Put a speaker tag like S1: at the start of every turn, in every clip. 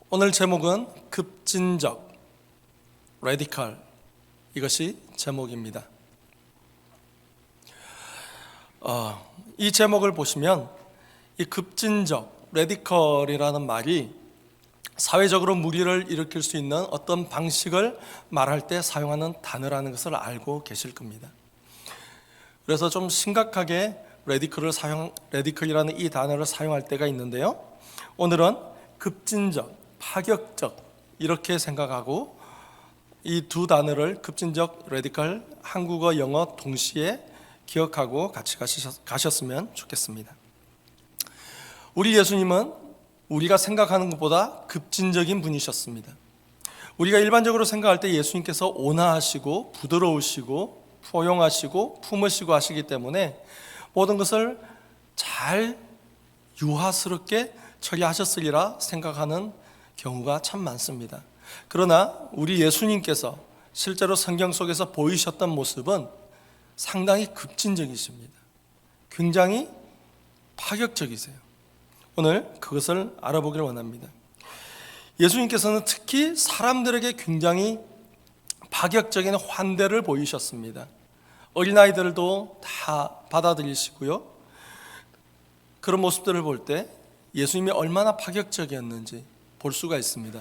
S1: 오늘 제목은 급진적, 레디컬, 이것이 제목입니다. 이 제목을 보시면 이 급진적, 레디컬이라는 말이 사회적으로 무리를 일으킬 수 있는 어떤 방식을 말할 때 사용하는 단어라는 것을 알고 계실 겁니다. 그래서 좀 심각하게 레디컬이라는 이 단어를 사용할 때가 있는데요. 오늘은 급진적, 파격적 이렇게 생각하고 이 두 단어를 급진적, 레디컬, 한국어, 영어 동시에 기억하고 같이 가셨으면 좋겠습니다. 우리 예수님은 우리가 생각하는 것보다 급진적인 분이셨습니다. 우리가 일반적으로 생각할 때 예수님께서 온화하시고 부드러우시고 포용하시고 품으시고 하시기 때문에 모든 것을 잘 유화스럽게 처리하셨으리라 생각하는 경우가 참 많습니다. 그러나 우리 예수님께서 실제로 성경 속에서 보이셨던 모습은 상당히 급진적이십니다. 굉장히 파격적이세요. 오늘 그것을 알아보기를 원합니다. 예수님께서는 특히 사람들에게 굉장히 파격적인 환대를 보이셨습니다. 어린아이들도 다 받아들이시고요. 그런 모습들을 볼 때 예수님이 얼마나 파격적이었는지 볼 수가 있습니다.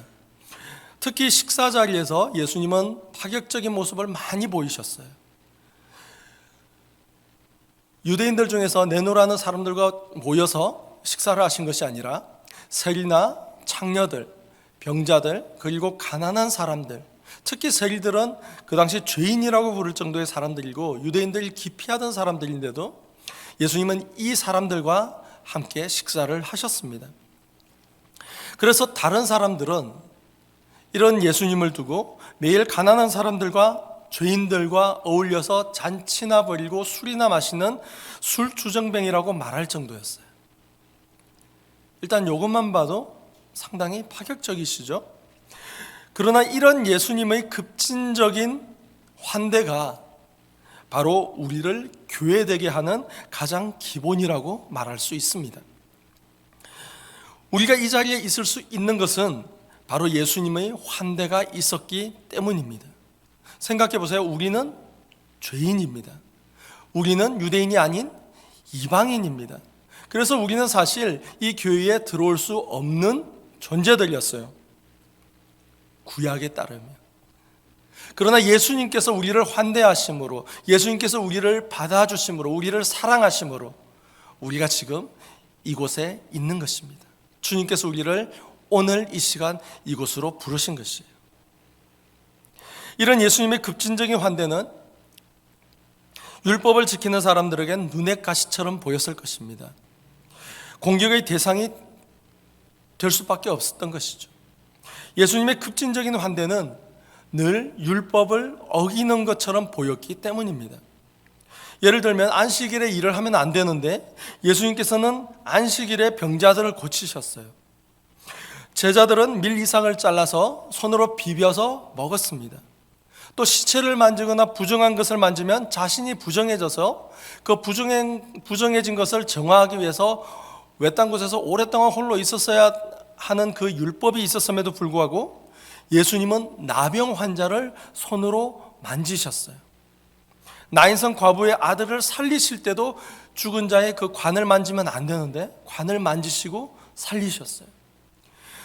S1: 특히 식사 자리에서 예수님은 파격적인 모습을 많이 보이셨어요. 유대인들 중에서 내노라는 사람들과 모여서 식사를 하신 것이 아니라 세리나 창녀들, 병자들, 그리고 가난한 사람들, 특히 세리들은 그 당시 죄인이라고 부를 정도의 사람들이고 유대인들이 기피하던 사람들인데도 예수님은 이 사람들과 함께 식사를 하셨습니다. 그래서 다른 사람들은 이런 예수님을 두고 매일 가난한 사람들과 죄인들과 어울려서 잔치나 벌이고 술이나 마시는 술주정뱅이라고 말할 정도였어요. 일단 이것만 봐도 상당히 파격적이시죠? 그러나 이런 예수님의 급진적인 환대가 바로 우리를 교회되게 하는 가장 기본이라고 말할 수 있습니다. 우리가 이 자리에 있을 수 있는 것은 바로 예수님의 환대가 있었기 때문입니다. 생각해 보세요. 우리는 죄인입니다. 우리는 유대인이 아닌 이방인입니다. 그래서 우리는 사실 이 교회에 들어올 수 없는 존재들이었어요. 구약에 따르면. 그러나 예수님께서 우리를 환대하심으로, 예수님께서 우리를 받아주심으로, 우리를 사랑하심으로 우리가 지금 이곳에 있는 것입니다. 주님께서 우리를 오늘 이 시간 이곳으로 부르신 것이에요. 이런 예수님의 급진적인 환대는 율법을 지키는 사람들에겐 눈의 가시처럼 보였을 것입니다. 공격의 대상이 될 수밖에 없었던 것이죠. 예수님의 급진적인 환대는 늘 율법을 어기는 것처럼 보였기 때문입니다. 예를 들면 안식일에 일을 하면 안 되는데 예수님께서는 안식일에 병자들을 고치셨어요. 제자들은 밀 이상을 잘라서 손으로 비벼서 먹었습니다. 또 시체를 만지거나 부정한 것을 만지면 자신이 부정해져서 그 부정해진 것을 정화하기 위해서 외딴 곳에서 오랫동안 홀로 있었어야 하는 그 율법이 있었음에도 불구하고 예수님은 나병 환자를 손으로 만지셨어요. 나인성 과부의 아들을 살리실 때도 죽은 자의 그 관을 만지면 안 되는데 관을 만지시고 살리셨어요.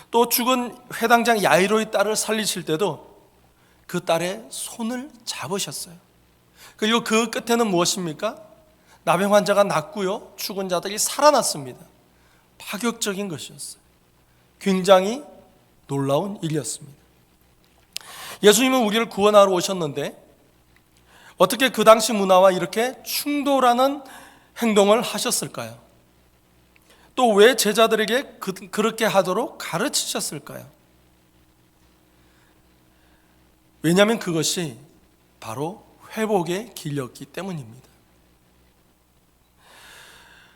S1: 또 죽은 회당장 야이로의 딸을 살리실 때도 그 딸의 손을 잡으셨어요. 그리고 그 끝에는 무엇입니까? 나병 환자가 낫고요, 죽은 자들이 살아났습니다. 파격적인 것이었어요. 굉장히 놀라운 일이었습니다. 예수님은 우리를 구원하러 오셨는데 어떻게 그 당시 문화와 이렇게 충돌하는 행동을 하셨을까요? 또 왜 제자들에게 그렇게 하도록 가르치셨을까요? 왜냐하면 그것이 바로 회복의 길이었기 때문입니다.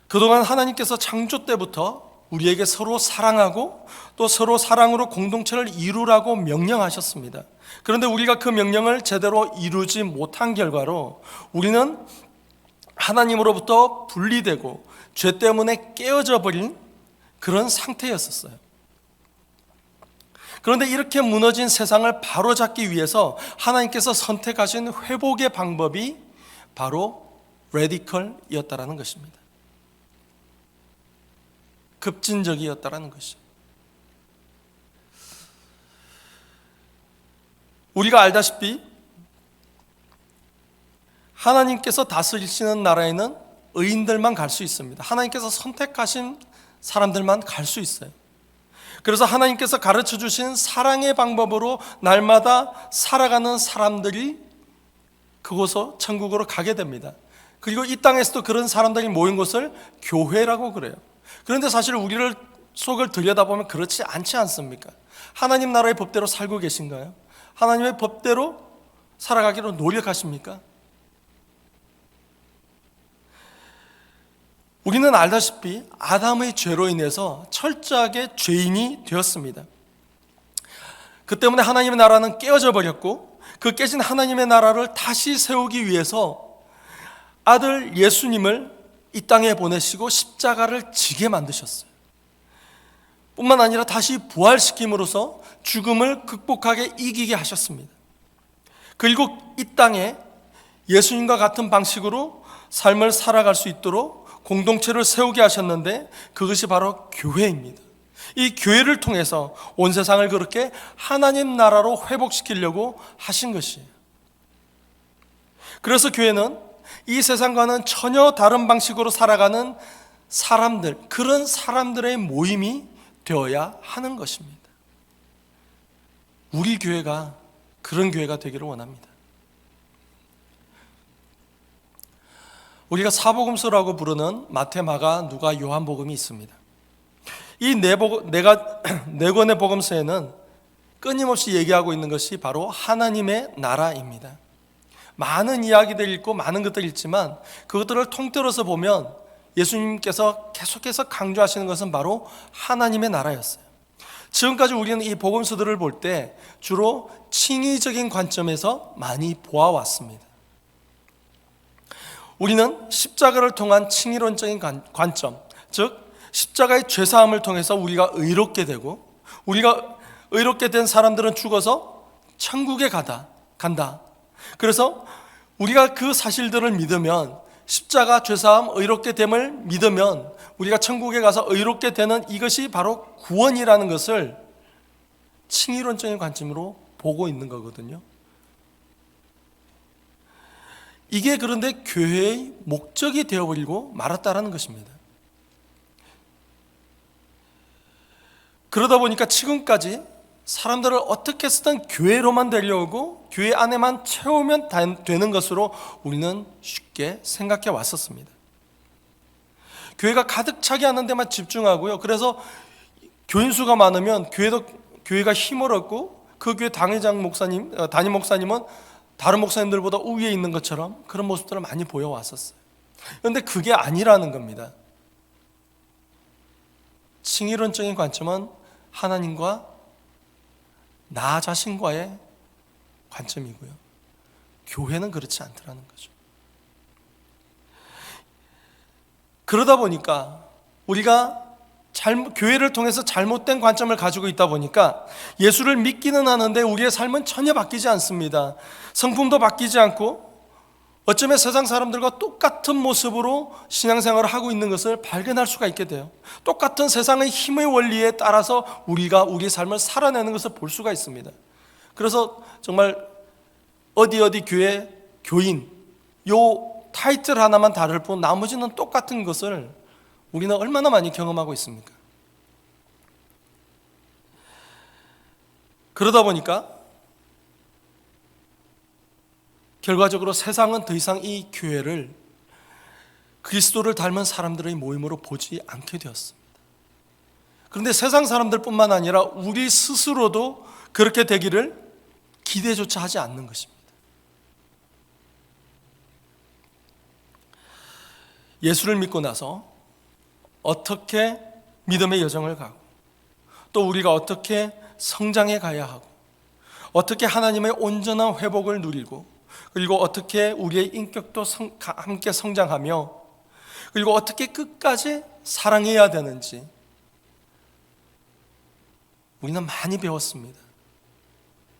S1: 그동안 하나님께서 창조 때부터 우리에게 서로 사랑하고 또 서로 사랑으로 공동체를 이루라고 명령하셨습니다. 그런데 우리가 그 명령을 제대로 이루지 못한 결과로 우리는 하나님으로부터 분리되고 죄 때문에 깨어져 버린 그런 상태였었어요. 그런데 이렇게 무너진 세상을 바로잡기 위해서 하나님께서 선택하신 회복의 방법이 바로 레디컬이었다라는 것입니다. 급진적이었다라는 것이죠. 우리가 알다시피 하나님께서 다스리시는 나라에는 의인들만 갈 수 있습니다. 하나님께서 선택하신 사람들만 갈 수 있어요. 그래서 하나님께서 가르쳐 주신 사랑의 방법으로 날마다 살아가는 사람들이 그곳으로 천국으로 가게 됩니다. 그리고 이 땅에서도 그런 사람들이 모인 곳을 교회라고 그래요. 그런데 사실 우리를 속을 들여다보면 그렇지 않지 않습니까? 하나님 나라의 법대로 살고 계신가요? 하나님의 법대로 살아가기로 노력하십니까? 우리는 알다시피 아담의 죄로 인해서 철저하게 죄인이 되었습니다. 그 때문에 하나님의 나라는 깨어져 버렸고, 그 깨진 하나님의 나라를 다시 세우기 위해서 아들 예수님을 이 땅에 보내시고 십자가를 지게 만드셨어요. 뿐만 아니라 다시 부활시킴으로써 죽음을 극복하게 이기게 하셨습니다. 그리고 이 땅에 예수님과 같은 방식으로 삶을 살아갈 수 있도록 공동체를 세우게 하셨는데, 그것이 바로 교회입니다. 이 교회를 통해서 온 세상을 그렇게 하나님 나라로 회복시키려고 하신 것이에요. 그래서 교회는 이 세상과는 전혀 다른 방식으로 살아가는 사람들, 그런 사람들의 모임이 되어야 하는 것입니다. 우리 교회가 그런 교회가 되기를 원합니다. 우리가 사복음서라고 부르는 마태, 마가, 누가, 요한복음이 있습니다. 이 네 권의 복음서에는 끊임없이 얘기하고 있는 것이 바로 하나님의 나라입니다. 많은 이야기들이 있고 많은 것들이 있지만 그것들을 통틀어서 보면 예수님께서 계속해서 강조하시는 것은 바로 하나님의 나라였어요. 지금까지 우리는 이 복음서들을 볼 때 주로 칭의적인 관점에서 많이 보아왔습니다. 우리는 십자가를 통한 칭의론적인 관점, 즉 십자가의 죄사함을 통해서 우리가 의롭게 되고, 우리가 의롭게 된 사람들은 죽어서 천국에 간다. 그래서 우리가 그 사실들을 믿으면, 십자가 죄사함 의롭게 됨을 믿으면 우리가 천국에 가서 의롭게 되는 이것이 바로 구원이라는 것을 칭의론적인 관점으로 보고 있는 거거든요. 이게 그런데 교회의 목적이 되어버리고 말았다라는 것입니다. 그러다 보니까 지금까지 사람들을 어떻게 쓰든 교회로만 데려오고 교회 안에만 채우면 되는 것으로 우리는 쉽게 생각해 왔었습니다. 교회가 가득 차게 하는 데만 집중하고요. 그래서 교인 수가 많으면 교회가 힘을 얻고, 그 교회 담임 목사님은 다른 목사님들보다 우위에 있는 것처럼 그런 모습들을 많이 보여왔었어요. 그런데 그게 아니라는 겁니다. 칭의론적인 관점은 하나님과 나 자신과의 관점이고요. 교회는 그렇지 않더라는 거죠. 그러다 보니까 우리가 교회를 통해서 잘못된 관점을 가지고 있다 보니까 예수를 믿기는 하는데 우리의 삶은 전혀 바뀌지 않습니다. 성품도 바뀌지 않고 어쩌면 세상 사람들과 똑같은 모습으로 신앙생활을 하고 있는 것을 발견할 수가 있게 돼요. 똑같은 세상의 힘의 원리에 따라서 우리가 우리의 삶을 살아내는 것을 볼 수가 있습니다. 그래서 정말 어디 교회 교인 요 타이틀 하나만 다를 뿐 나머지는 똑같은 것을 우리는 얼마나 많이 경험하고 있습니까? 그러다 보니까 결과적으로 세상은 더 이상 이 교회를 그리스도를 닮은 사람들의 모임으로 보지 않게 되었습니다. 그런데 세상 사람들뿐만 아니라 우리 스스로도 그렇게 되기를 기대조차 하지 않는 것입니다. 예수를 믿고 나서 어떻게 믿음의 여정을 가고, 또 우리가 어떻게 성장해 가야 하고, 어떻게 하나님의 온전한 회복을 누리고, 그리고 어떻게 우리의 인격도 함께 성장하며, 그리고 어떻게 끝까지 사랑해야 되는지 우리는 많이 배웠습니다.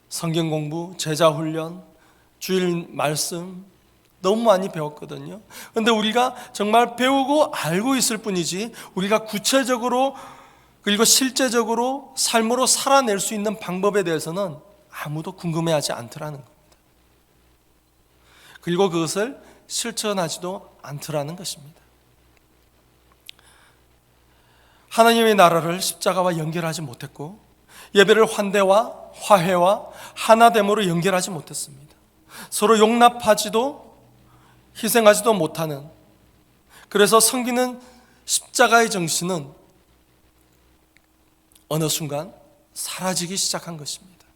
S1: 성경 공부, 제자 훈련, 주일 말씀 너무 많이 배웠거든요. 그런데 우리가 정말 배우고 알고 있을 뿐이지 우리가 구체적으로 그리고 실제적으로 삶으로 살아낼 수 있는 방법에 대해서는 아무도 궁금해하지 않더라는 겁니다. 그리고 그것을 실천하지도 않더라는 것입니다. 하나님의 나라를 십자가와 연결하지 못했고 예배를 환대와 화해와 하나됨으로 연결하지 못했습니다. 서로 용납하지도 희생하지도 못하는, 그래서 섬기는 십자가의 정신은 어느 순간 사라지기 시작한 것입니다.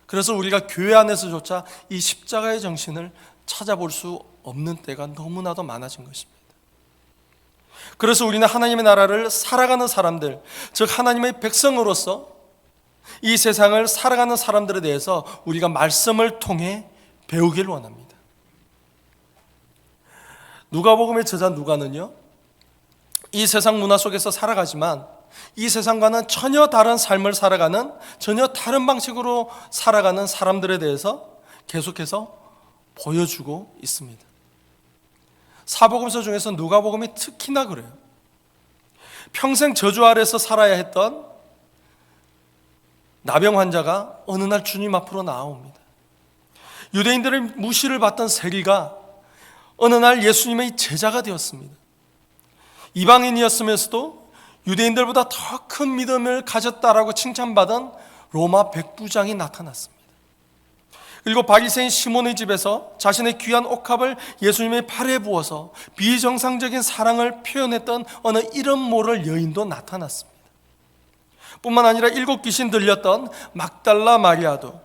S1: 그래서 우리가 교회 안에서조차 이 십자가의 정신을 찾아볼 수 없는 때가 너무나도 많아진 것입니다. 그래서 우리는 하나님의 나라를 살아가는 사람들, 즉 하나님의 백성으로서 이 세상을 살아가는 사람들에 대해서 우리가 말씀을 통해 배우길 원합니다. 누가복음의 저자 누가는요, 이 세상 문화 속에서 살아가지만 이 세상과는 전혀 다른 삶을 살아가는, 전혀 다른 방식으로 살아가는 사람들에 대해서 계속해서 보여주고 있습니다. 사복음서 중에서 누가복음이 특히나 그래요. 평생 저주 아래서 살아야 했던 나병 환자가 어느 날 주님 앞으로 나옵니다. 유대인들의 무시를 받던 세리가 어느 날 예수님의 제자가 되었습니다. 이방인이었으면서도 유대인들보다 더 큰 믿음을 가졌다라고 칭찬받은 로마 백부장이 나타났습니다. 그리고 바리새인 시몬의 집에서 자신의 귀한 옥합을 예수님의 팔에 부어서 비정상적인 사랑을 표현했던 어느 이름 모를 여인도 나타났습니다. 뿐만 아니라 7 귀신 들렸던 막달라 마리아도,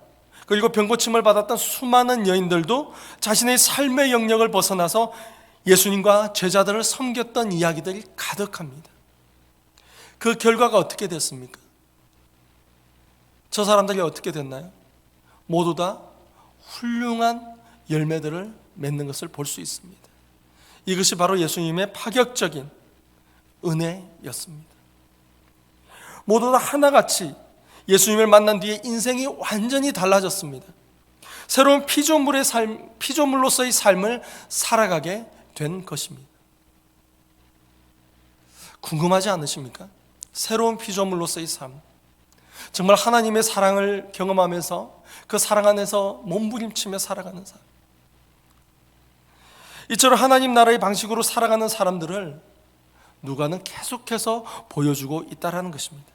S1: 그리고 병고침을 받았던 수많은 여인들도 자신의 삶의 영역을 벗어나서 예수님과 제자들을 섬겼던 이야기들이 가득합니다. 그 결과가 어떻게 됐습니까? 저 사람들이 어떻게 됐나요? 모두 다 훌륭한 열매들을 맺는 것을 볼 수 있습니다. 이것이 바로 예수님의 파격적인 은혜였습니다. 모두 다 하나같이 예수님을 만난 뒤에 인생이 완전히 달라졌습니다. 새로운 피조물로서의 삶을 살아가게 된 것입니다. 궁금하지 않으십니까? 새로운 피조물로서의 삶, 정말 하나님의 사랑을 경험하면서 그 사랑 안에서 몸부림치며 살아가는 삶, 이처럼 하나님 나라의 방식으로 살아가는 사람들을 누가는 계속해서 보여주고 있다는 것입니다.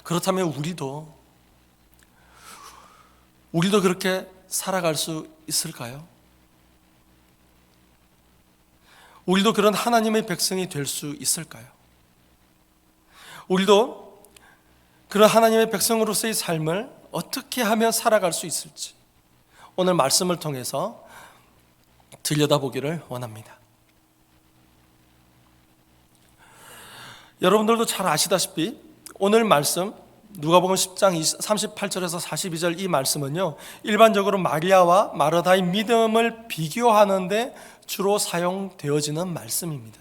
S1: 그렇다면 우리도 그렇게 살아갈 수 있을까요? 우리도 그런 하나님의 백성이 될 수 있을까요? 우리도 그런 하나님의 백성으로서의 삶을 어떻게 하며 살아갈 수 있을지 오늘 말씀을 통해서 들여다보기를 원합니다. 여러분들도 잘 아시다시피 오늘 말씀 누가복음 10장 38절에서 42절 이 말씀은요, 일반적으로 마리아와 마르다의 믿음을 비교하는데 주로 사용되어지는 말씀입니다.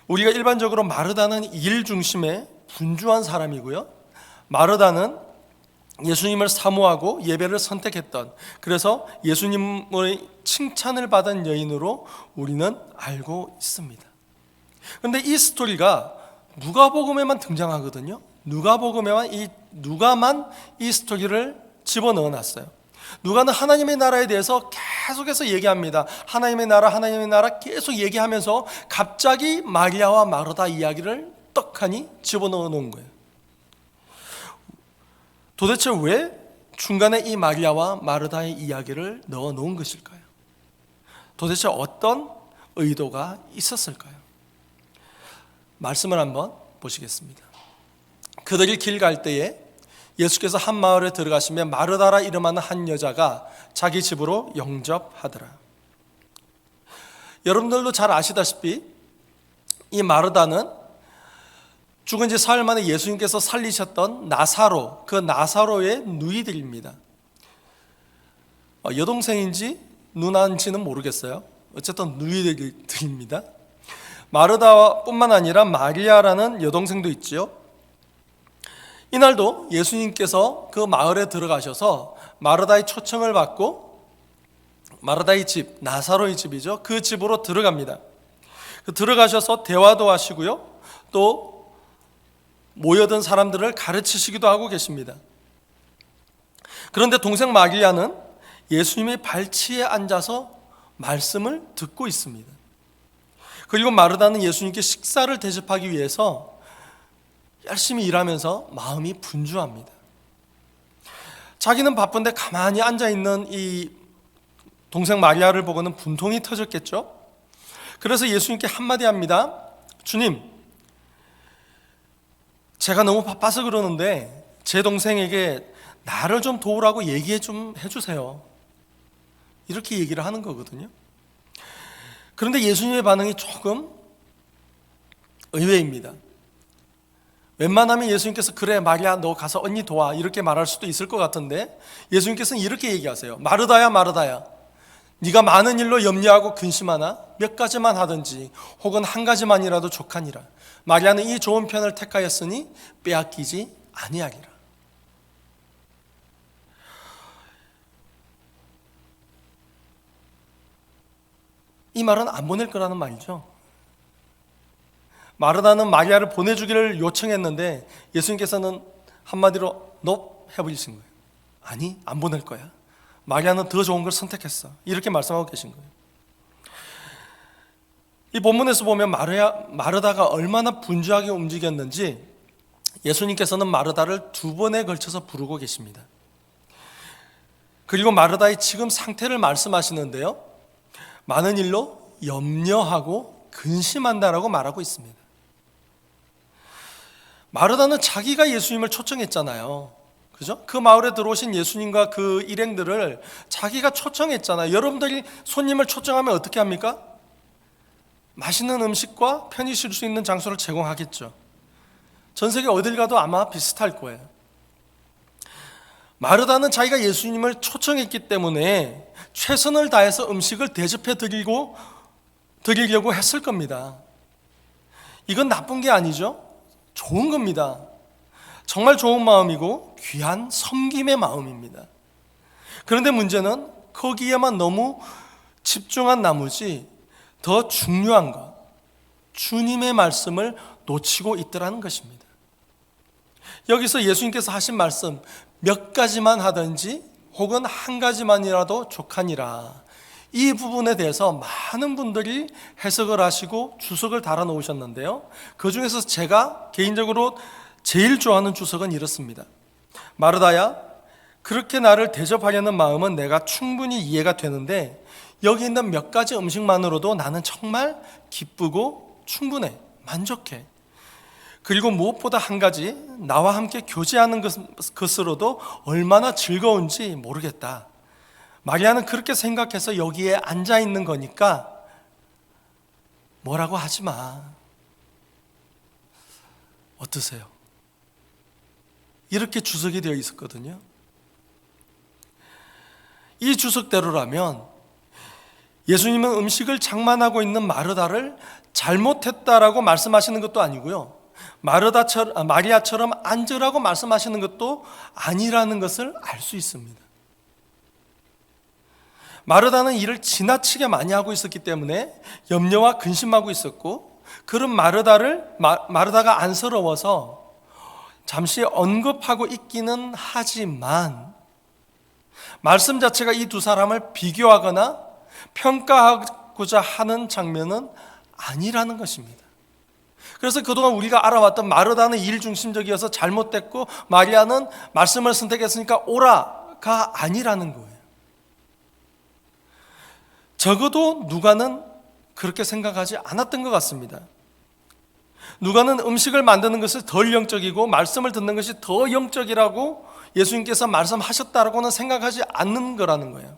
S1: 우리가 일반적으로 마르다는 일 중심의 분주한 사람이고요, 마르다는 예수님을 사모하고 예배를 선택했던, 그래서 예수님의 칭찬을 받은 여인으로 우리는 알고 있습니다. 그런데 이 스토리가 누가복음에만 등장하거든요. 누가만 이 스토리를 집어넣어 놨어요. 누가는 하나님의 나라에 대해서 계속해서 얘기합니다. 하나님의 나라 계속 얘기하면서 갑자기 마리아와 마르다 이야기를 떡하니 집어넣어 놓은 거예요. 도대체 왜 중간에 이 마리아와 마르다의 이야기를 넣어 놓은 것일까요? 도대체 어떤 의도가 있었을까요? 말씀을 한번 보시겠습니다. 그들이 길 갈 때에 예수께서 한 마을에 들어가시며 마르다라 이름하는 한 여자가 자기 집으로 영접하더라. 여러분들도 잘 아시다시피 이 마르다는 죽은 지 사흘 만에 예수님께서 살리셨던 나사로, 그 나사로의 누이들입니다. 여동생인지 누나인지는 모르겠어요. 어쨌든 누이들입니다. 마르다뿐만 아니라 마리아라는 여동생도 있지요. 이날도 예수님께서 그 마을에 들어가셔서 마르다의 초청을 받고 마르다의 집, 나사로의 집이죠. 그 집으로 들어갑니다. 들어가셔서 대화도 하시고요. 또 모여든 사람들을 가르치시기도 하고 계십니다. 그런데 동생 마리아는 예수님의 발치에 앉아서 말씀을 듣고 있습니다. 그리고 마르다는 예수님께 식사를 대접하기 위해서 열심히 일하면서 마음이 분주합니다. 자기는 바쁜데 가만히 앉아있는 이 동생 마리아를 보고는 분통이 터졌겠죠. 그래서 예수님께 한마디 합니다. 주님, 제가 너무 바빠서 그러는데 제 동생에게 나를 좀 도우라고 얘기 좀 해주세요. 이렇게 얘기를 하는 거거든요. 그런데 예수님의 반응이 조금 의외입니다. 웬만하면 예수님께서 그래 마리아 너 가서 언니 도와 이렇게 말할 수도 있을 것 같은데 예수님께서는 이렇게 얘기하세요. 마르다야 마르다야, 네가 많은 일로 염려하고 근심하나 몇 가지만 하든지 혹은 한 가지만이라도 족하니라. 마리아는 이 좋은 편을 택하였으니 빼앗기지 아니하리라. 이 말은 안 보낼 거라는 말이죠. 마르다는 마리아를 보내주기를 요청했는데 예수님께서는 한마디로 너 해버리신 거예요. 아니, 안 보낼 거야. 마리아는 더 좋은 걸 선택했어. 이렇게 말씀하고 계신 거예요. 이 본문에서 보면 마르다가 얼마나 분주하게 움직였는지 예수님께서는 마르다를 2번에 걸쳐서 부르고 계십니다. 그리고 마르다의 지금 상태를 말씀하시는데요, 많은 일로 염려하고 근심한다라고 말하고 있습니다. 마르다는 자기가 예수님을 초청했잖아요. 그죠? 그 마을에 들어오신 예수님과 그 일행들을 자기가 초청했잖아요. 여러분들이 손님을 초청하면 어떻게 합니까? 맛있는 음식과 편히 쉴 수 있는 장소를 제공하겠죠. 전 세계 어딜 가도 아마 비슷할 거예요. 마르다는 자기가 예수님을 초청했기 때문에 최선을 다해서 음식을 대접해 드리려고 했을 겁니다. 이건 나쁜 게 아니죠. 좋은 겁니다. 정말 좋은 마음이고 귀한 섬김의 마음입니다. 그런데 문제는 거기에만 너무 집중한 나머지 더 중요한 것, 주님의 말씀을 놓치고 있더라는 것입니다. 여기서 예수님께서 하신 말씀, 몇 가지만 하든지 혹은 한 가지만이라도 족하니라, 이 부분에 대해서 많은 분들이 해석을 하시고 주석을 달아 놓으셨는데요, 그 중에서 제가 개인적으로 제일 좋아하는 주석은 이렇습니다. 마르다야, 그렇게 나를 대접하려는 마음은 내가 충분히 이해가 되는데 여기 있는 몇 가지 음식만으로도 나는 정말 기쁘고 충분해, 만족해. 그리고 무엇보다 한 가지, 나와 함께 교제하는 것으로도 얼마나 즐거운지 모르겠다. 마리아는 그렇게 생각해서 여기에 앉아 있는 거니까 뭐라고 하지 마. 어떠세요? 이렇게 주석이 되어 있었거든요. 이 주석대로라면 예수님은 음식을 장만하고 있는 마르다를 잘못했다라고 말씀하시는 것도 아니고요, 마리아처럼 앉으라고 말씀하시는 것도 아니라는 것을 알 수 있습니다. 마르다는 일을 지나치게 많이 하고 있었기 때문에 염려와 근심하고 있었고, 그런 마르다가 안쓰러워서 잠시 언급하고 있기는 하지만 말씀 자체가 이 두 사람을 비교하거나 평가하고자 하는 장면은 아니라는 것입니다. 그래서 그동안 우리가 알아왔던 마르다는 일 중심적이어서 잘못됐고 마리아는 말씀을 선택했으니까 오라가 아니라는 거예요. 적어도 누가는 그렇게 생각하지 않았던 것 같습니다. 누가는 음식을 만드는 것이 덜 영적이고 말씀을 듣는 것이 더 영적이라고 예수님께서 말씀하셨다라고는 생각하지 않는 거라는 거예요.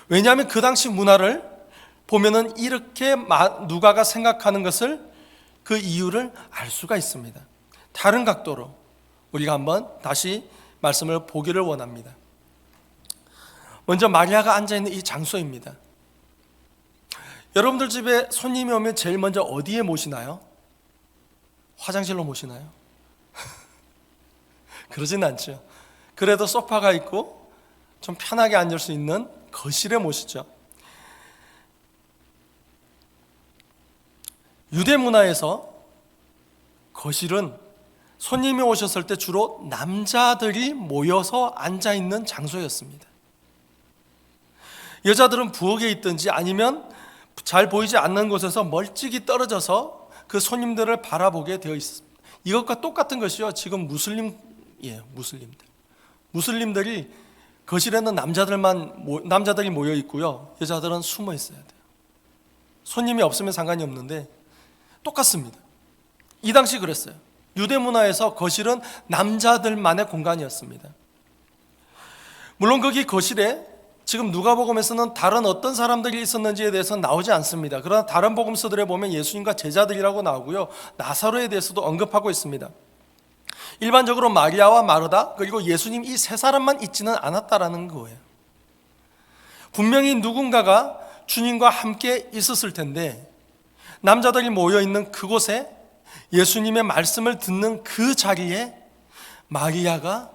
S1: 왜냐하면 그 당시 문화를 보면은 이렇게 누가가 생각하는 것을, 그 이유를 알 수가 있습니다. 다른 각도로 우리가 한번 다시 말씀을 보기를 원합니다. 먼저 마리아가 앉아있는 이 장소입니다. 여러분들 집에 손님이 오면 제일 먼저 어디에 모시나요? 화장실로 모시나요? 그러진 않죠. 그래도 소파가 있고 좀 편하게 앉을 수 있는 거실에 모시죠. 유대 문화에서 거실은 손님이 오셨을 때 주로 남자들이 모여서 앉아있는 장소였습니다. 여자들은 부엌에 있든지 아니면 잘 보이지 않는 곳에서 멀찍이 떨어져서 그 손님들을 바라보게 되어 있습니다. 이것과 똑같은 것이요, 지금 무슬림들이 거실에는 남자들이 모여 있고요, 여자들은 숨어 있어야 돼요. 손님이 없으면 상관이 없는데 똑같습니다. 이 당시 그랬어요. 유대 문화에서 거실은 남자들만의 공간이었습니다. 물론 거기 거실에 지금 누가복음에서는 다른 어떤 사람들이 있었는지에 대해서는 나오지 않습니다. 그러나 다른 복음서들에 보면 예수님과 제자들이라고 나오고요, 나사로에 대해서도 언급하고 있습니다. 일반적으로 마리아와 마르다 그리고 예수님 이 세 사람만 있지는 않았다라는 거예요. 분명히 누군가가 주님과 함께 있었을 텐데 남자들이 모여있는 그곳에 예수님의 말씀을 듣는 그 자리에 마리아가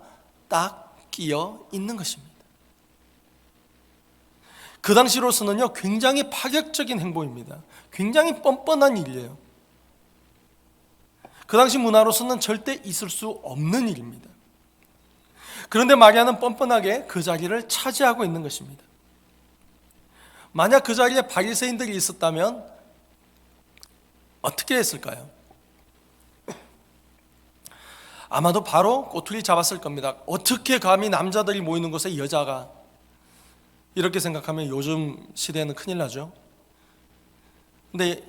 S1: 딱 끼어 있는 것입니다. 그 당시로서는요, 굉장히 파격적인 행보입니다. 굉장히 뻔뻔한 일이에요. 그 당시 문화로서는 절대 있을 수 없는 일입니다. 그런데 마리아는 뻔뻔하게 그 자리를 차지하고 있는 것입니다. 만약 그 자리에 바리새인들이 있었다면 어떻게 했을까요? 아마도 바로 꼬투리 잡았을 겁니다. 어떻게 감히 남자들이 모이는 곳에 여자가, 이렇게 생각하면 요즘 시대에는 큰일 나죠. 근데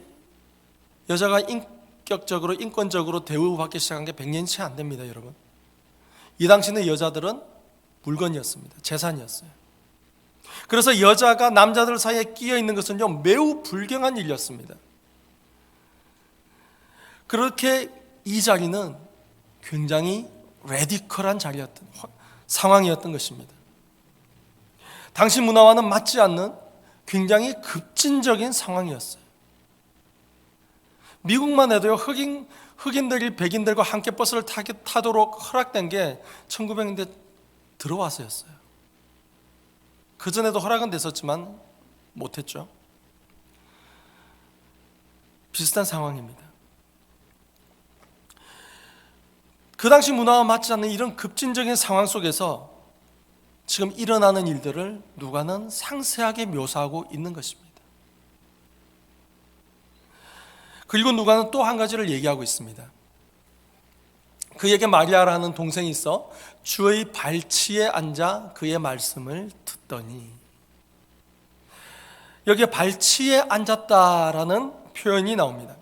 S1: 여자가 인격적으로 인권적으로 대우받기 시작한 게 100년이 채 안 됩니다, 여러분. 이 당시는 여자들은 물건이었습니다. 재산이었어요. 그래서 여자가 남자들 사이에 끼어 있는 것은요, 매우 불경한 일이었습니다. 그렇게 이 자리는 굉장히 레디컬한 상황이었던 것입니다. 당시 문화와는 맞지 않는 굉장히 급진적인 상황이었어요. 미국만 해도요, 흑인들이 백인들과 함께 버스를 타도록 허락된 게 1900년대 들어와서였어요. 그전에도 허락은 됐었지만 못했죠. 비슷한 상황입니다. 그 당시 문화와 맞지 않는 이런 급진적인 상황 속에서 지금 일어나는 일들을 누가는 상세하게 묘사하고 있는 것입니다. 그리고 누가는 또 한 가지를 얘기하고 있습니다. 그에게 마리아라는 동생이 있어 주의 발치에 앉아 그의 말씀을 듣더니, 여기에 발치에 앉았다라는 표현이 나옵니다.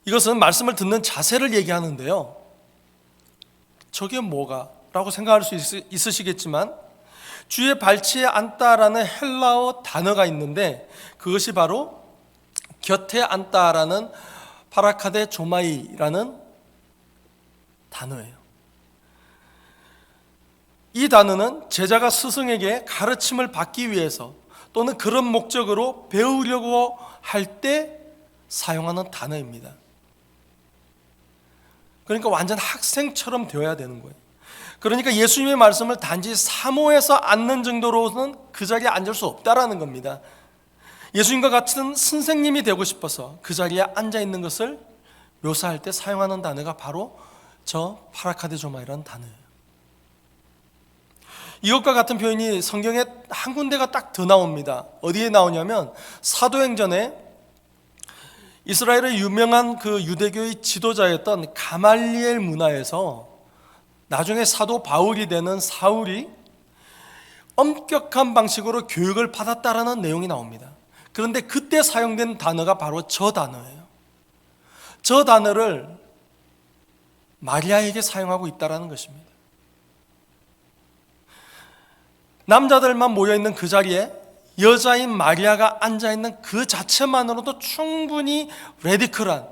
S1: 이것은 말씀을 듣는 자세를 얘기하는데요, 저게 뭐가? 라고 생각할 수 있으시겠지만 주의 발치에 앉다라는 헬라어 단어가 있는데 그것이 바로 곁에 앉다라는 파라카데 조마이라는 단어예요. 이 단어는 제자가 스승에게 가르침을 받기 위해서 또는 그런 목적으로 배우려고 할 때 사용하는 단어입니다. 그러니까 완전 학생처럼 되어야 되는 거예요. 그러니까 예수님의 말씀을 단지 사모해서 앉는 정도로는 그 자리에 앉을 수 없다라는 겁니다. 예수님과 같은 선생님이 되고 싶어서 그 자리에 앉아 있는 것을 묘사할 때 사용하는 단어가 바로 저 파라카데조마이라는 단어예요. 이것과 같은 표현이 성경에 한 군데가 딱 더 나옵니다. 어디에 나오냐면 사도행전에 이스라엘의 유명한 그 유대교의 지도자였던 가말리엘 문화에서 나중에 사도 바울이 되는 사울이 엄격한 방식으로 교육을 받았다라는 내용이 나옵니다. 그런데 그때 사용된 단어가 바로 저 단어예요. 저 단어를 마리아에게 사용하고 있다는 것입니다. 남자들만 모여있는 그 자리에 여자인 마리아가 앉아있는 그 자체만으로도 충분히 레디컬한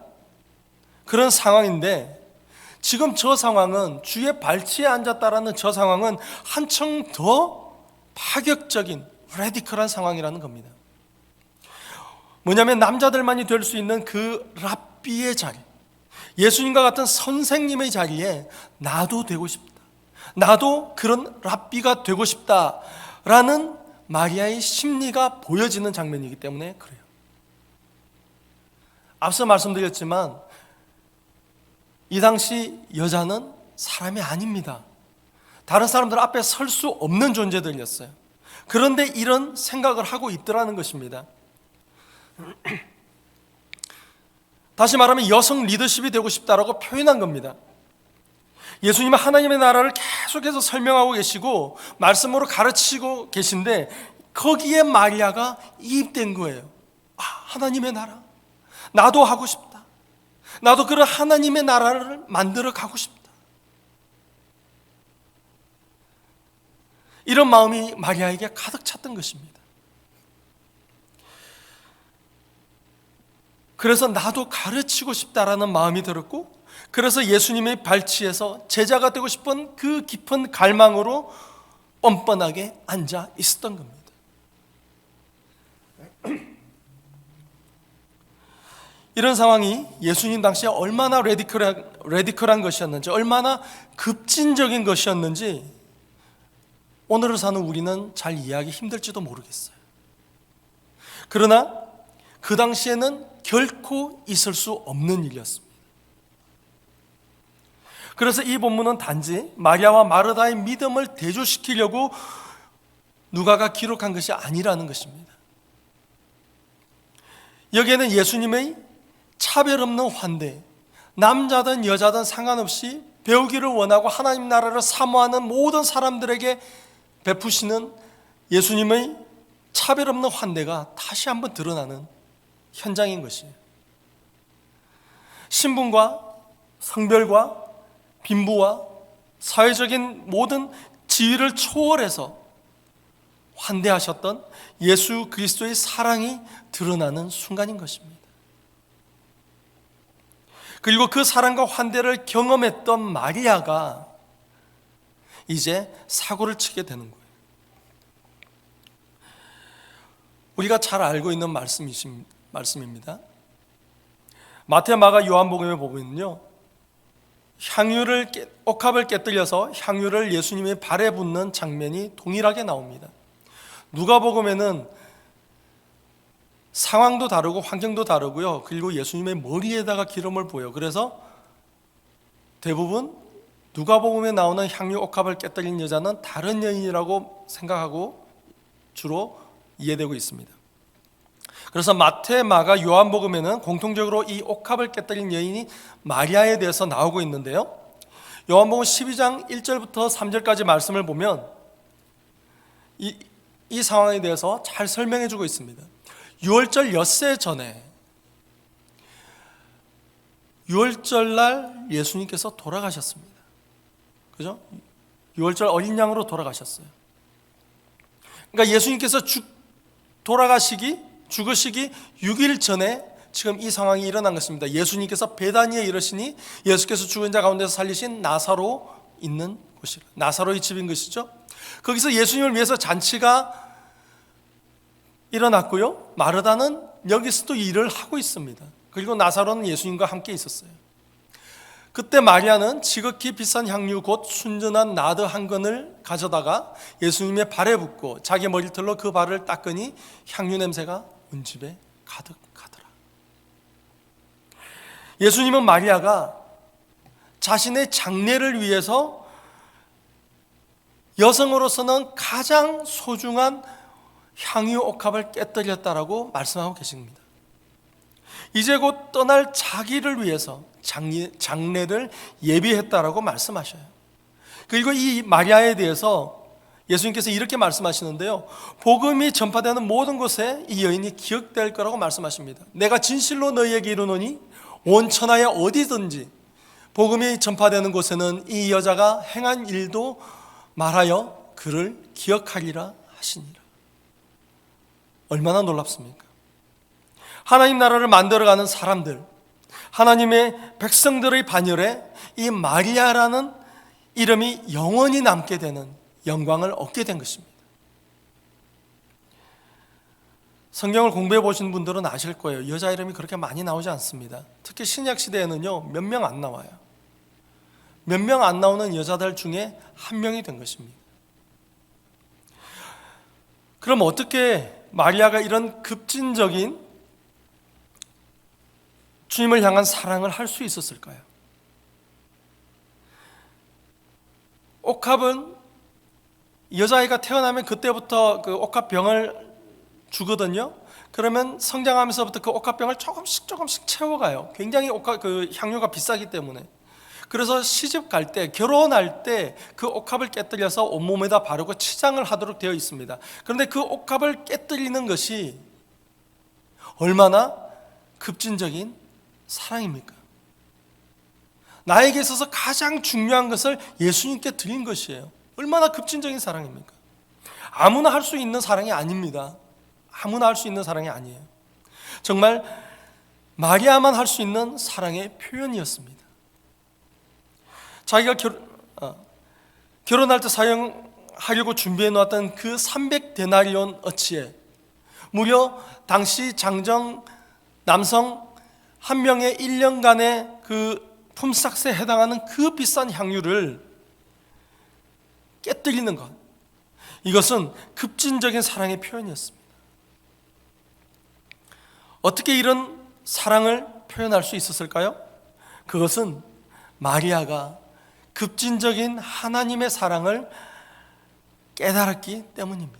S1: 그런 상황인데, 지금 저 상황은, 주의 발치에 앉았다라는 저 상황은 한층 더 파격적인 레디컬한 상황이라는 겁니다. 뭐냐면 남자들만이 될 수 있는 그 랍비의 자리, 예수님과 같은 선생님의 자리에 나도 되고 싶다, 나도 그런 랍비가 되고 싶다라는 마리아의 심리가 보여지는 장면이기 때문에 그래요. 앞서 말씀드렸지만 이 당시 여자는 사람이 아닙니다. 다른 사람들 앞에 설 수 없는 존재들이었어요. 그런데 이런 생각을 하고 있더라는 것입니다. 다시 말하면 여성 리더십이 되고 싶다라고 표현한 겁니다. 예수님은 하나님의 나라를 계속해서 설명하고 계시고 말씀으로 가르치고 계신데 거기에 마리아가 이입된 거예요. 아, 하나님의 나라, 나도 하고 싶다, 나도 그런 하나님의 나라를 만들어 가고 싶다, 이런 마음이 마리아에게 가득 찼던 것입니다. 그래서 나도 가르치고 싶다라는 마음이 들었고, 그래서 예수님의 발치에서 제자가 되고 싶은 그 깊은 갈망으로 뻔뻔하게 앉아 있었던 겁니다. 이런 상황이 예수님 당시에 얼마나 레디컬한 것이었는지, 얼마나 급진적인 것이었는지 오늘을 사는 우리는 잘 이해하기 힘들지도 모르겠어요. 그러나 그 당시에는 결코 있을 수 없는 일이었습니다. 그래서 이 본문은 단지 마리아와 마르다의 믿음을 대조시키려고 누가가 기록한 것이 아니라는 것입니다. 여기에는 예수님의 차별 없는 환대, 남자든 여자든 상관없이 배우기를 원하고 하나님 나라를 사모하는 모든 사람들에게 베푸시는 예수님의 차별 없는 환대가 다시 한번 드러나는 현장인 것이에요. 신분과 성별과 빈부와 사회적인 모든 지위를 초월해서 환대하셨던 예수 그리스도의 사랑이 드러나는 순간인 것입니다. 그리고 그 사랑과 환대를 경험했던 마리아가 이제 사고를 치게 되는 거예요. 우리가 잘 알고 있는 말씀입니다. 마태, 마가, 요한복음에 보면요, 옥합을 깨뜨려서 향유를 예수님의 발에 붓는 장면이 동일하게 나옵니다. 누가복음에는 상황도 다르고 환경도 다르고요, 그리고 예수님의 머리에다가 기름을 부어요. 그래서 대부분 누가복음에 나오는 향유 옥합을 깨뜨린 여자는 다른 여인이라고 생각하고 주로 이해되고 있습니다. 그래서 마태, 마가, 요한복음에는 공통적으로 이 옥합을 깨뜨린 여인이 마리아에 대해서 나오고 있는데요, 요한복음 12장 1절부터 3절까지 말씀을 보면 이 상황에 대해서 잘 설명해 주고 있습니다. 6월절 엿새 전에, 6월절 날 예수님께서 돌아가셨습니다. 그죠? 6월절 어린 양으로 돌아가셨어요. 그러니까 예수님께서 죽으시기 6일 전에 지금 이 상황이 일어난 것입니다. 예수님께서 베다니에 이르시니 예수께서 죽은 자 가운데서 살리신 나사로 있는 곳이라, 나사로의 집인 것이죠. 거기서 예수님을 위해서 잔치가 일어났고요, 마르다는 여기서도 일을 하고 있습니다. 그리고 나사로는 예수님과 함께 있었어요. 그때 마리아는 지극히 비싼 향유 곧 순전한 나드 한 근을 가져다가 예수님의 발에 붓고 자기 머리털로 그 발을 닦으니 향유 냄새가 온 집에 가득하더라. 예수님은 마리아가 자신의 장례를 위해서 여성으로서는 가장 소중한 향유 옥합을 깨뜨렸다라고 말씀하고 계십니다. 이제 곧 떠날 자기를 위해서 장례를 예비했다라고 말씀하셔요. 그리고 이 마리아에 대해서 예수님께서 이렇게 말씀하시는데요, 복음이 전파되는 모든 곳에 이 여인이 기억될 거라고 말씀하십니다. 내가 진실로 너희에게 이르노니 온 천하에 어디든지 복음이 전파되는 곳에는 이 여자가 행한 일도 말하여 그를 기억하리라 하시니라. 얼마나 놀랍습니까? 하나님 나라를 만들어가는 사람들, 하나님의 백성들의 반열에 이 마리아라는 이름이 영원히 남게 되는 영광을 얻게 된 것입니다. 성경을 공부해 보신 분들은 아실 거예요. 여자 이름이 그렇게 많이 나오지 않습니다. 특히 신약 시대에는요, 몇 명 안 나와요. 몇 명 안 나오는 여자들 중에 한 명이 된 것입니다. 그럼 어떻게 마리아가 이런 급진적인 주님을 향한 사랑을 할 수 있었을까요? 옥합은 여자아이가 태어나면 그때부터 그 옥합병을 주거든요. 그러면 성장하면서부터 그 옥합병을 조금씩 채워가요. 굉장히 그 향료가 비싸기 때문에. 그래서 시집 갈 때, 결혼할 때 그 옥합을 깨뜨려서 온몸에다 바르고 치장을 하도록 되어 있습니다. 그런데 그 옥합을 깨뜨리는 것이 얼마나 급진적인 사랑입니까? 나에게 있어서 가장 중요한 것을 예수님께 드린 것이에요. 얼마나 급진적인 사랑입니까? 아무나 할 수 있는 사랑이 아닙니다. 아무나 할 수 있는 사랑이 아니에요. 정말 마리아만 할 수 있는 사랑의 표현이었습니다. 자기가 결혼할 때 사용하려고 준비해 놓았던 그 300데나리온 어치에 무려 당시 장정 남성 한 명의 1년간의 그 품삯에 해당하는 그 비싼 향유를 깨뜨리는 것, 이것은 급진적인 사랑의 표현이었습니다. 어떻게 이런 사랑을 표현할 수 있었을까요? 그것은 마리아가 급진적인 하나님의 사랑을 깨달았기 때문입니다.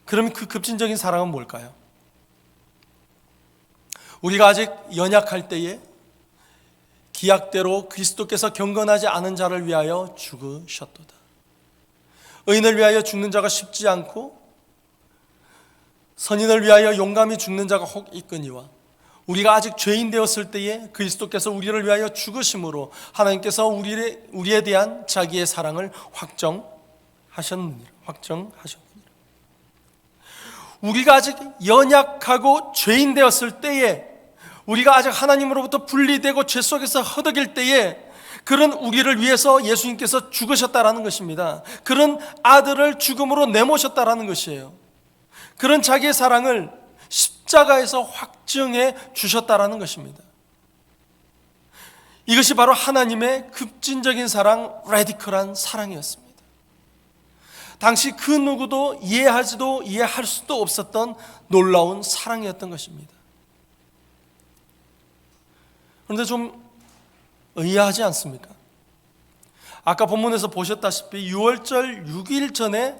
S1: 그럼 그 급진적인 사랑은 뭘까요? 우리가 아직 연약할 때에 기약대로 그리스도께서 경건하지 않은 자를 위하여 죽으셨도다. 의인을 위하여 죽는 자가 쉽지 않고 선인을 위하여 용감히 죽는 자가 혹 있거니와 우리가 아직 죄인 되었을 때에 그리스도께서 우리를 위하여 죽으심으로 하나님께서 우리에 대한 자기의 사랑을 확정하셨느니라. 우리가 아직 연약하고 죄인 되었을 때에, 우리가 아직 하나님으로부터 분리되고 죄 속에서 허덕일 때에 그런 우리를 위해서 예수님께서 죽으셨다라는 것입니다. 그런 아들을 죽음으로 내모셨다라는 것이에요. 그런 자기의 사랑을 십자가에서 확증해 주셨다라는 것입니다. 이것이 바로 하나님의 급진적인 사랑, 라디컬한 사랑이었습니다. 당시 그 누구도 이해할 수도 없었던 놀라운 사랑이었던 것입니다. 그런데 좀 의아하지 않습니까? 아까 본문에서 보셨다시피 6월절 6일 전에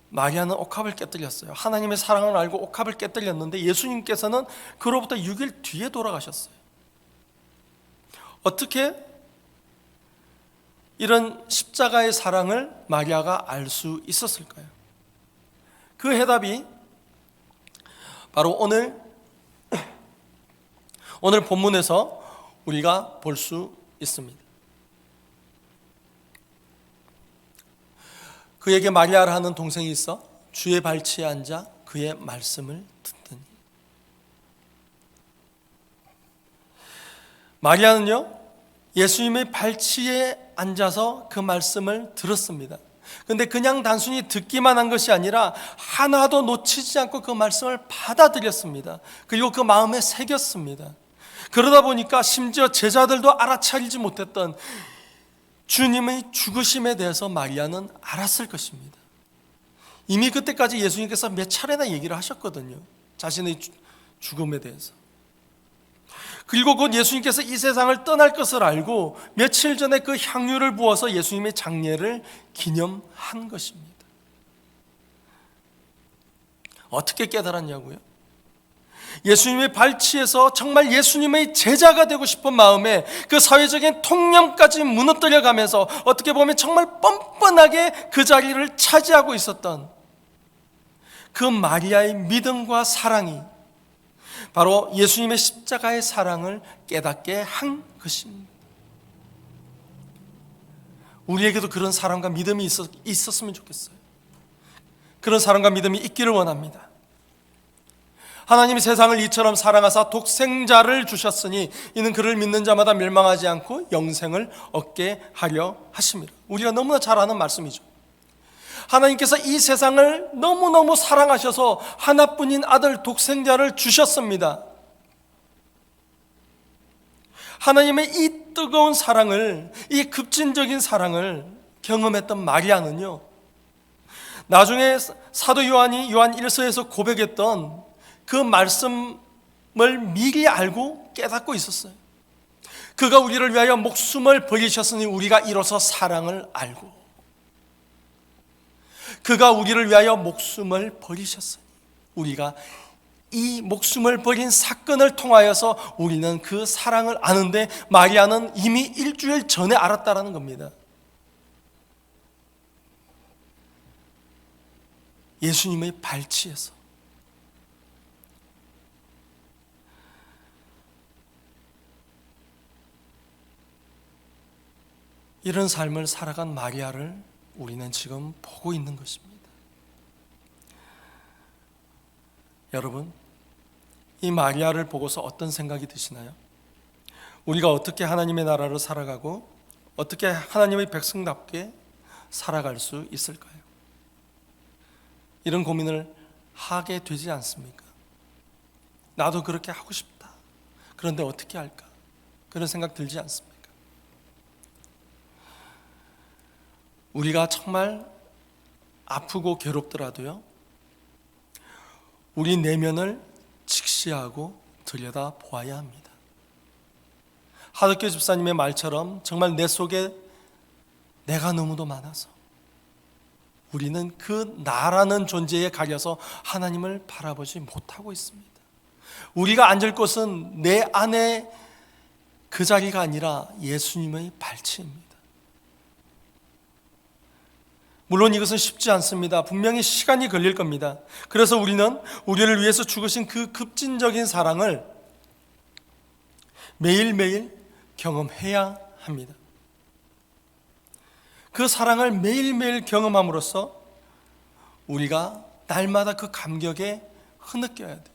S1: 마리아는 옥합을 깨뜨렸어요. 하나님의 사랑을 알고 옥합을 깨뜨렸는데 예수님께서는 그로부터 6일 뒤에 돌아가셨어요. 어떻게 이런 십자가의 사랑을 마리아가 알 수 있었을까요? 그 해답이 바로 오늘 본문에서 우리가 볼 수 있습니다. 그에게 마리아라 하는 동생이 있어 주의 발치에 앉아 그의 말씀을 듣더니. 마리아는요, 예수님의 발치에 앉아서 그 말씀을 들었습니다. 그런데 그냥 단순히 듣기만 한 것이 아니라 하나도 놓치지 않고 그 말씀을 받아들였습니다. 그리고 그 마음에 새겼습니다. 그러다 보니까 심지어 제자들도 알아차리지 못했던 주님의 죽으심에 대해서 마리아는 알았을 것입니다. 이미 그때까지 예수님께서 몇 차례나 얘기를 하셨거든요. 자신의 죽음에 대해서. 그리고 곧 예수님께서 이 세상을 떠날 것을 알고 며칠 전에 그 향유를 부어서 예수님의 장례를 기념한 것입니다. 어떻게 깨달았냐고요? 예수님의 발치에서 정말 예수님의 제자가 되고 싶은 마음에 그 사회적인 통념까지 무너뜨려 가면서 어떻게 보면 정말 뻔뻔하게 그 자리를 차지하고 있었던 그 마리아의 믿음과 사랑이 바로 예수님의 십자가의 사랑을 깨닫게 한 것입니다. 우리에게도 그런 사랑과 믿음이 있었으면 좋겠어요. 그런 사랑과 믿음이 있기를 원합니다. 하나님이 세상을 이처럼 사랑하사 독생자를 주셨으니 이는 그를 믿는 자마다 멸망하지 않고 영생을 얻게 하려 하심이라. 우리가 너무나 잘 아는 말씀이죠. 하나님께서 이 세상을 너무너무 사랑하셔서 하나뿐인 아들 독생자를 주셨습니다. 하나님의 이 뜨거운 사랑을, 이 급진적인 사랑을 경험했던 마리아는요, 나중에 사도 요한이 요한 1서에서 고백했던 그 말씀을 미리 알고 깨닫고 있었어요. 그가 우리를 위하여 목숨을 버리셨으니 우리가 이로써 사랑을 알고, 그가 우리를 위하여 목숨을 버리셨으니 우리가 이 목숨을 버린 사건을 통하여서 우리는 그 사랑을 아는데, 마리아는 이미 일주일 전에 알았다라는 겁니다. 예수님의 발치에서. 이런 삶을 살아간 마리아를 우리는 지금 보고 있는 것입니다. 여러분, 이 마리아를 보고서 어떤 생각이 드시나요? 우리가 어떻게 하나님의 나라를 살아가고 어떻게 하나님의 백성답게 살아갈 수 있을까요? 이런 고민을 하게 되지 않습니까? 나도 그렇게 하고 싶다. 그런데 어떻게 할까? 그런 생각 들지 않습니까? 우리가 정말 아프고 괴롭더라도요, 우리 내면을 직시하고 들여다 보아야 합니다. 하덕교 집사님의 말처럼 정말 내 속에 내가 너무도 많아서 우리는 그 나라는 존재에 가려서 하나님을 바라보지 못하고 있습니다. 우리가 앉을 곳은 내 안에 그 자리가 아니라 예수님의 발치입니다. 물론 이것은 쉽지 않습니다. 분명히 시간이 걸릴 겁니다. 그래서 우리는 우리를 위해서 죽으신 그 급진적인 사랑을 매일매일 경험해야 합니다. 그 사랑을 매일매일 경험함으로써 우리가 날마다 그 감격에 흐느껴야 돼요.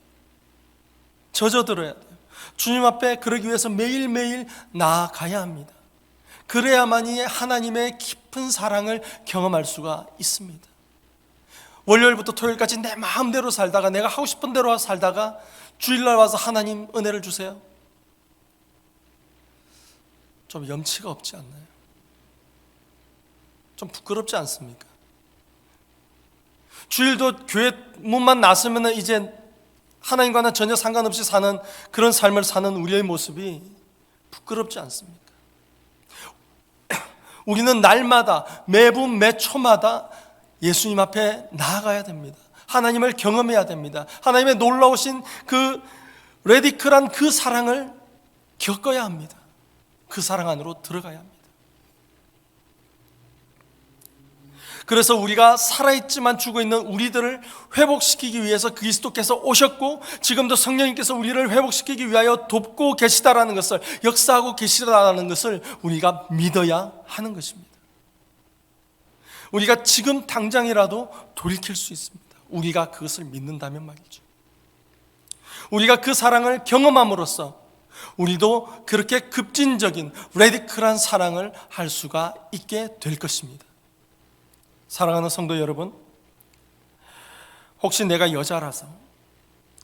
S1: 젖어들어야 돼요. 주님 앞에 그러기 위해서 매일매일 나아가야 합니다. 그래야만이 하나님의 깊은 사랑을 경험할 수가 있습니다. 월요일부터 토요일까지 내 마음대로 살다가, 내가 하고 싶은 대로 살다가 주일날 와서 하나님 은혜를 주세요, 좀 염치가 없지 않나요? 좀 부끄럽지 않습니까? 주일도 교회 문만 나서면 이제 하나님과는 전혀 상관없이 사는 그런 삶을 사는 우리의 모습이 부끄럽지 않습니까? 우리는 날마다, 매분 매초마다 예수님 앞에 나아가야 됩니다. 하나님을 경험해야 됩니다. 하나님의 놀라우신 그 레디컬한 그 사랑을 겪어야 합니다. 그 사랑 안으로 들어가야 합니다. 그래서 우리가 살아있지만 죽어있는 우리들을 회복시키기 위해서 그리스도께서 오셨고, 지금도 성령님께서 우리를 회복시키기 위하여 돕고 계시다라는 것을, 역사하고 계시다라는 것을 우리가 믿어야 하는 것입니다. 우리가 지금 당장이라도 돌이킬 수 있습니다. 우리가 그것을 믿는다면 말이죠. 우리가 그 사랑을 경험함으로써 우리도 그렇게 급진적인 레디컬한 사랑을 할 수가 있게 될 것입니다. 사랑하는 성도 여러분, 혹시 내가 여자라서,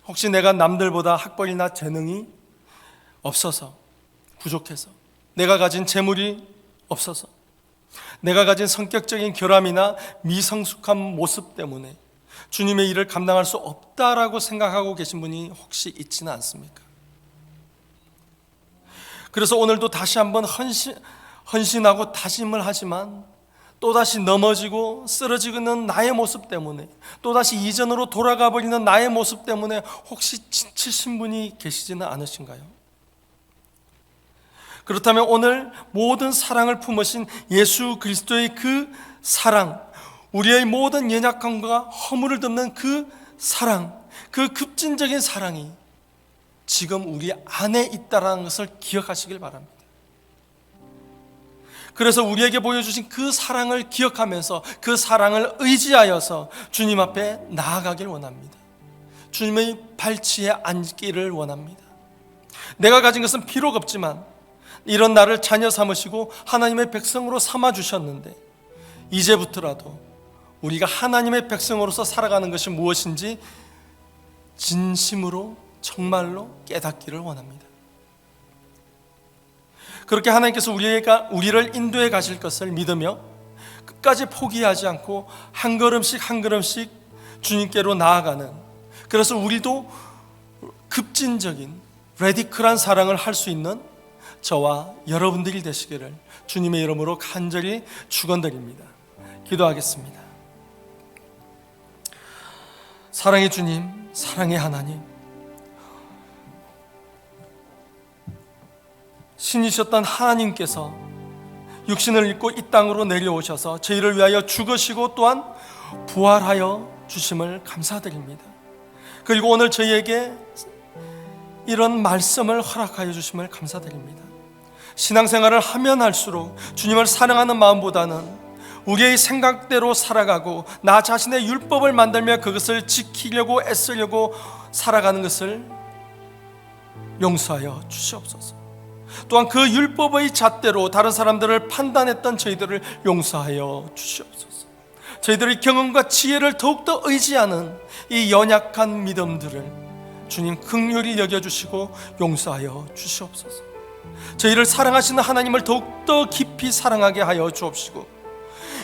S1: 혹시 내가 남들보다 학벌이나 재능이 없어서, 부족해서, 내가 가진 재물이 없어서, 내가 가진 성격적인 결함이나 미성숙한 모습 때문에 주님의 일을 감당할 수 없다라고 생각하고 계신 분이 혹시 있지는 않습니까? 그래서 오늘도 다시 한번 헌신하고 다짐을 하지만 또다시 넘어지고 쓰러지는 나의 모습 때문에, 또다시 이전으로 돌아가 버리는 나의 모습 때문에 혹시 지치신 분이 계시지는 않으신가요? 그렇다면 오늘 모든 사랑을 품으신 예수 그리스도의 그 사랑, 우리의 모든 연약함과 허물을 덮는 그 사랑, 그 급진적인 사랑이 지금 우리 안에 있다는 것을 기억하시길 바랍니다. 그래서 우리에게 보여주신 그 사랑을 기억하면서 그 사랑을 의지하여서 주님 앞에 나아가길 원합니다. 주님의 발치에 앉기를 원합니다. 내가 가진 것은 비록 없지만 이런 나를 자녀 삼으시고 하나님의 백성으로 삼아주셨는데, 이제부터라도 우리가 하나님의 백성으로서 살아가는 것이 무엇인지 진심으로 정말로 깨닫기를 원합니다. 그렇게 하나님께서 우리를 인도해 가실 것을 믿으며 끝까지 포기하지 않고 한 걸음씩 한 걸음씩 주님께로 나아가는, 그래서 우리도 급진적인 레디컬한 사랑을 할 수 있는 저와 여러분들이 되시기를 주님의 이름으로 간절히 축원드립니다. 기도하겠습니다. 사랑의 주님, 사랑의 하나님, 신이셨던 하나님께서 육신을 입고 이 땅으로 내려오셔서 저희를 위하여 죽으시고 또한 부활하여 주심을 감사드립니다. 그리고 오늘 저희에게 이런 말씀을 허락하여 주심을 감사드립니다. 신앙생활을 하면 할수록 주님을 사랑하는 마음보다는 우리의 생각대로 살아가고 나 자신의 율법을 만들며 그것을 지키려고 애쓰려고 살아가는 것을 용서하여 주시옵소서. 또한 그 율법의 잣대로 다른 사람들을 판단했던 저희들을 용서하여 주시옵소서. 저희들의 경험과 지혜를 더욱더 의지하는 이 연약한 믿음들을 주님 긍휼히 여겨주시고 용서하여 주시옵소서. 저희를 사랑하시는 하나님을 더욱더 깊이 사랑하게 하여 주옵시고,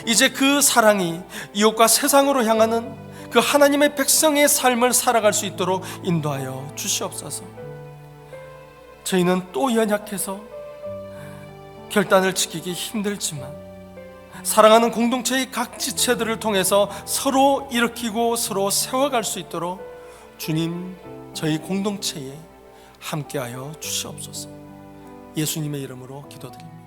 S1: 이제 그 사랑이 이웃과 세상으로 향하는 그 하나님의 백성의 삶을 살아갈 수 있도록 인도하여 주시옵소서. 저희는 또 연약해서 결단을 지키기 힘들지만 사랑하는 공동체의 각 지체들을 통해서 서로 일으키고 서로 세워갈 수 있도록 주님 저희 공동체에 함께하여 주시옵소서. 예수님의 이름으로 기도드립니다.